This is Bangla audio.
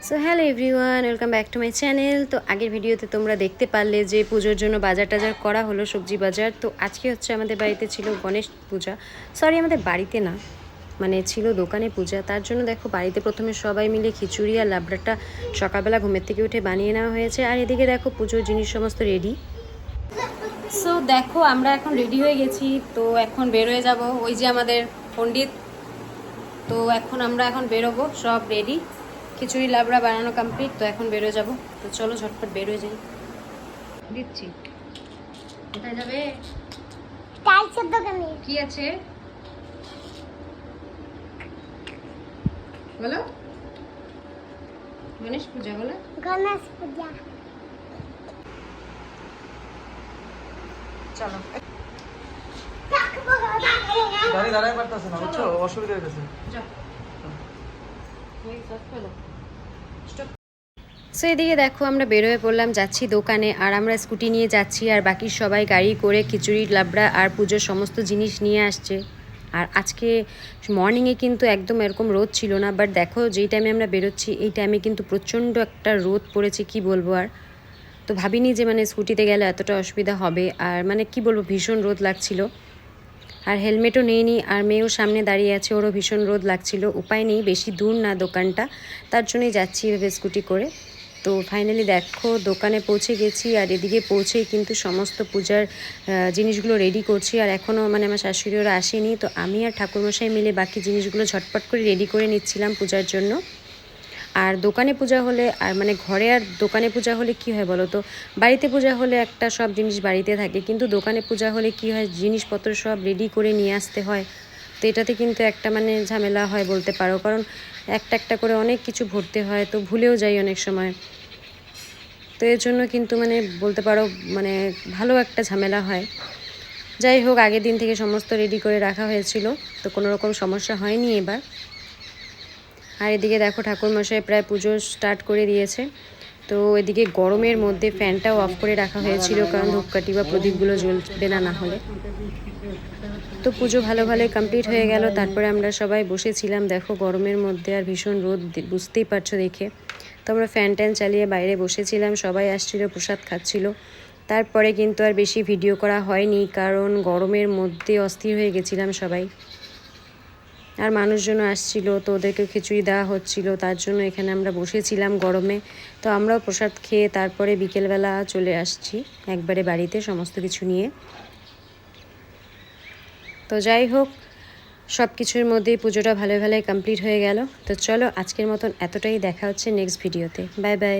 So hello everyone, welcome back to my channel. তো আগের ভিডিওতে তোমরা দেখতে পারলে যে পুজোর জন্য বাজার টাজার করা হলো, সবজি বাজার। তো আজকে হচ্ছে আমাদের বাড়িতে ছিল গণেশ পূজা। সরি, আমাদের বাড়িতে না, মানে ছিল দোকানে পূজা। তার জন্য দেখো বাড়িতে প্রথমে সবাই মিলে খিচুড়ি আর লাবড়াটা সকালবেলা ঘুমের থেকে উঠে বানিয়ে নেওয়া হয়েছে। আর এদিকে দেখো পুজোর জিনিস সমস্ত রেডি। সো দেখো আমরা এখন রেডি হয়ে গেছি, তো এখন বেরোয় যাব। ওই যে আমাদের পণ্ডিত, তো আমরা এখন বেরোবো, সব রেডি। খিচুড়ি লাবড়া বানানো কমপ্লিট, তো এখন বেরো যাব। তো চলো ঝটপট বেরোয় যাই। দিচ্ছি। কোথায় যাবে? কি আছে বলো? গণেশ পূজা বলো। গণেশ পূজা। চলো। দাঁড়ায় পারতেছে না, বুঝছো, অসুবিধা হইতেছে। সো এদিকে দেখো আমরা বেরোয় পড়লাম, যাচ্ছি দোকানে। আর আমরা স্কুটি নিয়ে যাচ্ছি, আর বাকি সবাই গাড়ি করে খিচুড়ি লাবড়া আর পুজোর সমস্ত জিনিস নিয়ে আসছে। আর আজকে মর্নিংয়ে কিন্তু একদম এরকম রোদ ছিল না, বাট দেখো যেই টাইমে আমরা বেরোচ্ছি এই টাইমে কিন্তু প্রচণ্ড একটা রোদ পড়েছে, কি বলবো। আর তো ভাবিনি যে মানে স্কুটিতে গেলে এতটা অসুবিধা হবে। আর মানে কি বলবো, ভীষণ রোদ লাগছিল। আর হেলমেটও নেইনি, আর মেয়েও সামনে দাঁড়িয়ে আছে, ওরও ভীষণ রোদ লাগছিল। উপায় নেই, বেশি দূর না দোকানটা, তার জন্যই যাচ্ছি এভাবে স্কুটি করে। তো ফাইনালি দেখো দোকানে পৌঁছে গেছি, আর এদিকে পৌঁছেই কিন্তু সমস্ত পূজার জিনিসগুলো রেডি করছি। আর এখনও মানে আমার শাশুড়ি ওরা আসেনি, তো আমি আর ঠাকুরমশাই মিলে বাকি জিনিসগুলো ঝটপট করে রেডি করে নিচ্ছিলাম পূজার জন্য। আর দোকানে পূজা হলে, আর মানে ঘরে আর দোকানে পূজা হলে কি হয় বলো তো, বাড়িতে পূজা হলে একটা সব জিনিস বাড়িতে থাকে, কিন্তু দোকানে পূজা হলে কি হয়, জিনিসপত্র সব রেডি করে নিয়ে আসতে হয়। তো এটাতে কিন্তু একটা মানে ঝামেলা হয় বলতে পারো, কারণ একটা একটা করে অনেক কিছু ভরতে হয়, তো ভুলেও যাই অনেক সময়। তো এর জন্য কিন্তু মানে বলতে পারো মানে ভালো একটা ঝামেলা হয়। যাই হোক, আগের দিন থেকে সমস্ত রেডি করে রাখা হয়েছিল, তো কোনো রকম সমস্যা হয়নি এবার। আর এদিকে দেখো ঠাকুরমশাই প্রায় পুজো স্টার্ট করে দিয়েছে। তো এদিকে গরমের মধ্যে ফ্যানটাও অফ করে রাখা হয়েছিল, কারণ ধূপকাঠি বা প্রদীপগুলো জ্বলবে না হলে। তো পুজো ভালোই কমপ্লিট হয়ে গেল। তারপরে আমরা সবাই বসেছিলাম দেখো গরমের মধ্যে, আর ভীষণ রোদ বুঝতেই পারছো দেখে। তো আমরা ফ্যান ট্যান চালিয়ে বাইরে বসেছিলাম, সবাই আসছিল, প্রসাদ খাচ্ছিল। তারপরে কিন্তু আর বেশি ভিডিও করা হয়নি, কারণ গরমের মধ্যে অস্থির হয়ে গেছিলাম সবাই। আর মানুষজন আসছিল, তো ওদেরকে খিচুড়ি দেওয়া হচ্ছিল, তার জন্য এখানে আমরা বসেছিলাম গরমে। তো আমরাও প্রসাদ খেয়ে তারপরে বিকেলবেলা চলে আসছি একবারে বাড়িতে সমস্ত কিছু নিয়ে। তো যাই হোক, সব কিছুর মধ্যেই পুজোটা ভালোই কমপ্লিট হয়ে গেল। তো চলো আজকের মতন এতটাই, দেখা হচ্ছে নেক্সট ভিডিওতে। Bye bye.